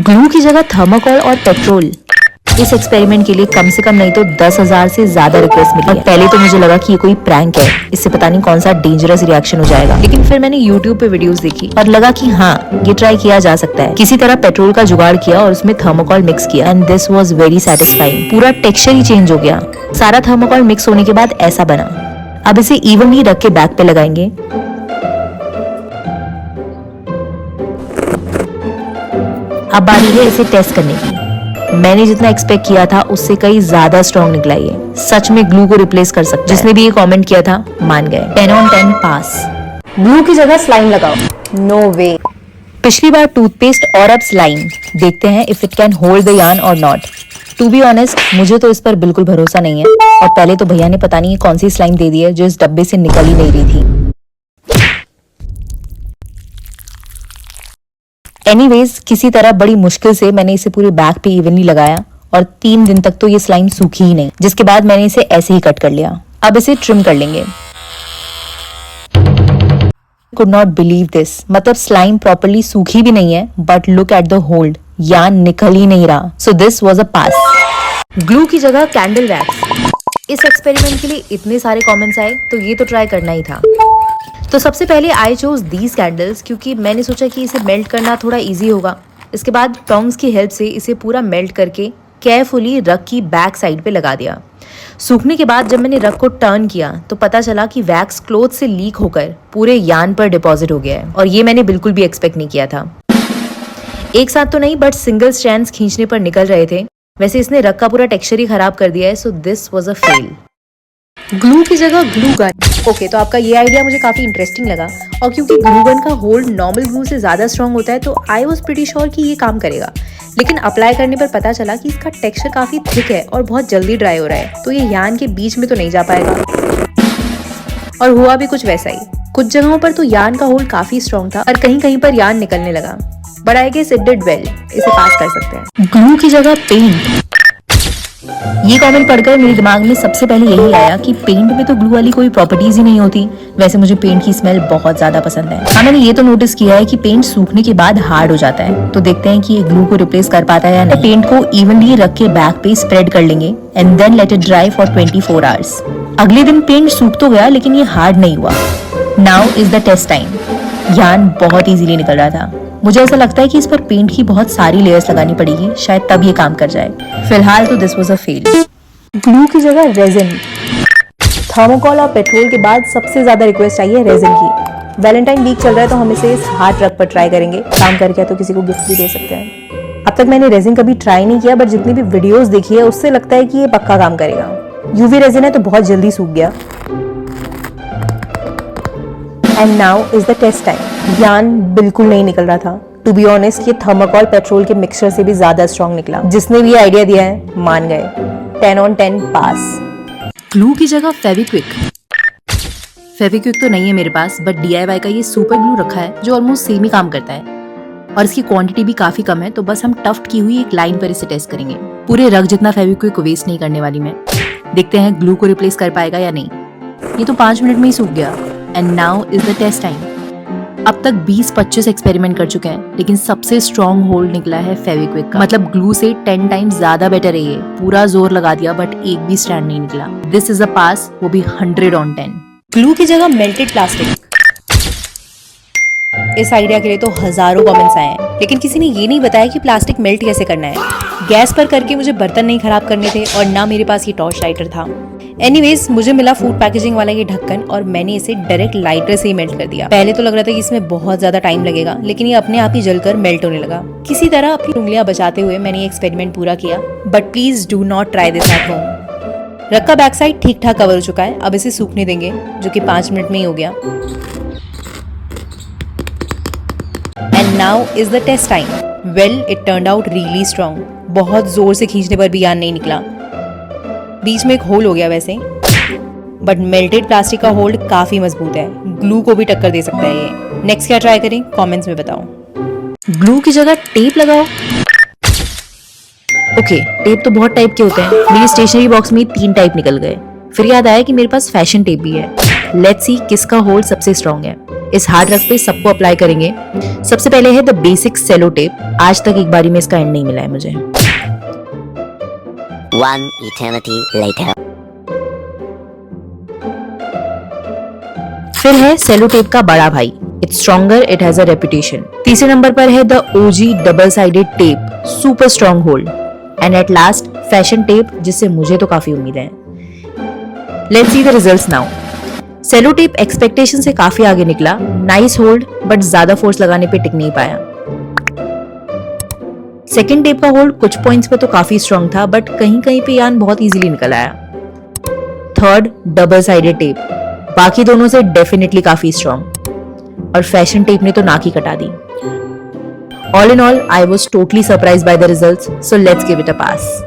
Glue की जगह thermocol और पेट्रोल। इस एक्सपेरिमेंट के लिए कम से कम नहीं तो 10,000 से ज्यादा रिक्वेस्ट मिली है। पहले तो मुझे लगा कि ये कोई प्रैंक है, इससे पता नहीं कौन सा डेंजरस रिएक्शन हो जाएगा, लेकिन फिर मैंने YouTube पे वीडियोस देखी और लगा कि हाँ, ये ट्राई किया जा सकता है। किसी तरह पेट्रोल का जुगाड़ किया और उसमें थर्माकोल मिक्स किया and this was very satisfying. पूरा टेक्सचर ही चेंज हो गया। सारा थर्माकोल मिक्स होने के बाद ऐसा बना। अब इसे इवनली रख के बैक पे लगाएंगे। अब बारी है इसे टेस्ट करने की। मैंने जितना एक्सपेक्ट किया था उससे कहीं ज्यादा स्ट्रॉन्ग निकला ये। सच में ग्लू को रिप्लेस कर सकता है। जिसने भी ये कमेंट किया था मान गए। 10 on 10 पास। ग्लू की जगह स्लाइम लगाओ। नो वे। पिछली बार टूथपेस्ट और अब स्लाइम। देखते हैं if it can hold the yarn और नॉट। टू बी ऑनेस्ट मुझे तो इस पर बिल्कुल भरोसा नहीं है। और पहले तो भैया ने पता नहीं कौन सी स्लाइम दे दी है जो इस डब्बे से निकल ही नहीं रही थी। एनीवेज किसी तरह बड़ी मुश्किल से मैंने इसे पूरे बैक पे इवनली लगाया और 3 दिन तक तो ये स्लाइम सूखी ही नहीं, जिसके बाद मैंने इसे ऐसे ही कट कर लिया। अब इसे ट्रिम कर लेंगे। कुड नॉट बिलीव दिस, मतलब स्लाइम प्रॉपर्ली सूखी भी नहीं है but look at the hold, yarn निकल ही नहीं रहा। So this was a pass. Glue की जगह कैंडल वैक्स। इस एक्सपेरिमेंट के लिए इतने सारे कमेंट्स आए तो ये तो ट्राई करना ही था। तो सबसे पहले आई चोज दीज कैंडल्स क्योंकि मैंने सोचा कि इसे मेल्ट करना थोड़ा इजी होगा। इसके बाद टोंग्स की हेल्प से इसे पूरा मेल्ट करके केयरफुली रग की बैक साइड पे लगा दिया। सूखने के बाद जब मैंने रग को टर्न किया तो पता चला कि वैक्स क्लोथ से लीक होकर पूरे यार्न पर डिपॉजिट हो गया है और ये मैंने बिल्कुल भी एक्सपेक्ट नहीं किया था। एक साथ तो नहीं बट सिंगल स्ट्रैंड्स खींचने पर निकल रहे थे। वैसे इसने रग का पूरा टेक्सचर ही खराब कर दिया है। So this was a fail. Glue की जगह ग्लू गन। ओके, तो आपका ये आइडिया मुझे काफी इंटरेस्टिंग लगा और क्योंकि ग्लू गन का होल्ड नॉर्मल ग्लू से ज्यादा स्ट्रॉन्ग होता है तो आई वाज प्रीटी श्योर कि ये काम करेगा। लेकिन अप्लाई करने पर पता चला कि इसका टेक्सचर काफी थिक है और बहुत जल्दी ड्राई हो रहा है, तो ये यार्न के बीच में तो नहीं जा पाएगा। और हुआ भी कुछ वैसा ही। कुछ जगहों पर तो यार्न का होल्ड काफी स्ट्रॉन्ग था और कहीं कहीं पर यार्न निकलने लगा। But I guess it did well, इसे पास कर सकते हैं। ग्लू की जगह पेंट। ये कमेंट पढ़कर मेरे दिमाग में सबसे पहले यही आया कि पेंट में तो ग्लू वाली कोई प्रॉपर्टीज ही नहीं होती। वैसे मुझे पेंट की स्मेल बहुत ज्यादा पसंद है। हाँ, मैंने ये तो नोटिस किया है कि पेंट सूखने के बाद हार्ड हो जाता है, तो देखते हैं कि ये ग्लू को रिप्लेस कर पाता है या नहीं। पेंट को इवनली रख के बैक पे स्प्रेड कर लेंगे and then let it dry for 24 hours. अगले दिन पेंट सूख तो गया लेकिन ये हार्ड नहीं हुआ। Now is the test time. Yarn बहुत इजीली निकल रहा था। मुझे ऐसा लगता है कि इस पर पेंट की बहुत सारी लेयर्स लगानी पड़ेगी, शायद तब ये काम कर जाए। फिलहाल तो this was a fail. Glue की जगह रेजिन। थर्मोकोल और पेट्रोल के बाद सबसे ज्यादा रिक्वेस्ट आई है रेजिन की। वैलेंटाइन वीक चल रहा है तो हम इसे इस हार्ड रग पर ट्राई करेंगे। काम करके तो किसी को गिफ्ट भी दे सकते हैं। अब तक मैंने रेजिन कभी ट्राई नहीं किया बट जितनी भी वीडियोस देखी है उससे लगता है कि ये पक्का काम करेगा। यूवी रेजिन है तो बहुत जल्दी सूख गया। And now is the test time. Yarn बिल्कुल नहीं निकल रहा था। टू बी ऑनेस्ट ये थर्माकोल पेट्रोल के मिक्सचर से भी ज्यादा स्ट्रॉन्ग निकला। जिसने भी आइडिया दिया है मान गए। 10 on 10 पास। ग्लू की जगह फेविक्विक। फेविक्विक तो नहीं है मेरे पास बट DIY का ये सुपर ग्लू रखा है जो ऑलमोस्ट सेम ही काम करता है और इसकी क्वांटिटी भी काफी कम है, तो बस हम टफ्ट की हुई एक लाइन पर इसे टेस्ट करेंगे। पूरे रग जितना फेविक्विक को वेस्ट नहीं करने वाली मैं। देखते हैं ग्लू को रिप्लेस कर पाएगा या नहीं। ये तो 5 मिनट में ही सूख गया। And now is the test time. अब तक 20-25 एक्सपेरिमेंट कर चुके हैं लेकिन सबसे स्ट्रॉन्ग होल्ड निकला है फेविक्विक का। मतलब ग्लू से 10 टाइम्स ज्यादा बेटर है ये। पूरा जोर लगा दिया बट एक भी स्ट्रैंड नहीं निकला। दिस इज अ पास, वो भी 100 on 10। ग्लू की जगह मेल्टेड प्लास्टिक। इस आइडिया के लिए तो हजारों कमेंट्स आए हैं लेकिन किसी ने ये नहीं बताया कि प्लास्टिक मेल्ट कैसे करना है। गैस पर करके मुझे बर्तन नहीं खराब करने थे और ना मेरे पास ये टॉर्च लाइटर था। एनीवेज मुझे मिला फूड पैकेजिंग वाला ये ढक्कन और मैंने इसे डायरेक्ट लाइटर से ही मेल्ट कर दिया। पहले तो लग रहा था कि इसमें बहुत ज्यादा टाइम लगेगा लेकिन ये अपने आप ही जलकर मेल्ट होने लगा। किसी तरह अपनी उंगलियां बचाते हुए मैंने ये एक्सपेरिमेंट पूरा किया but please do not try this at home. रग का बैक साइड ठीक ठाक कवर हो चुका है। अब इसे सूखने देंगे जो कि 5 मिनट में ही हो गया। And now is the test time. Well it turned out really strong. बहुत जोर से खींचने पर भी यार्न नहीं निकला। बीच में एक होल हो गया वैसे बट मेल्टेड प्लास्टिक का होल्ड काफी मजबूत है। ग्लू को भी टक्कर दे सकता है ये। नेक्स्ट क्या ट्राई करें कमेंट्स में बताओ। ग्लू की जगह टेप लगाओ। ओके, टेप तो बहुत टाइप के होते हैं। मेरी स्टेशनरी बॉक्स में 3 टाइप निकल गए। फिर याद आया कि मेरे पास फैशन टेप भी है। लेट्स सी किसका होल्ड सबसे स्ट्रॉन्ग है। इस हार्ड रग पे सबको अप्लाई करेंगे। सबसे पहले है द बेसिक सेलो टेप। आज तक एक बारी में इसका एंड नहीं मिला है मुझे। One eternity later. फिर है सेलो टेप का बड़ा भाई, it's stronger, it has a reputation. तीसरे नंबर पर है the OG double sided tape, super strong hold. And at last fashion tape, जिससे मुझे तो काफी उम्मीद है। Let's see the results now. Cello tape expectation से काफी आगे निकला, नाइस होल्ड, बट ज्यादा फोर्स लगाने पे टिक नहीं पाया। सेकेंड टेप का होल्ड कुछ पॉइंट्स पे तो काफी स्ट्रॉन्ग था, बट कहीं कहीं पे यान बहुत इजीली निकल आया। थर्ड डबल साइडेड टेप, बाकी दोनों से डेफिनेटली काफी स्ट्रॉन्ग। और फैशन टेप ने तो नाक ही कटा दी। All in all, I was totally surprise by the results, so let's give it a pass.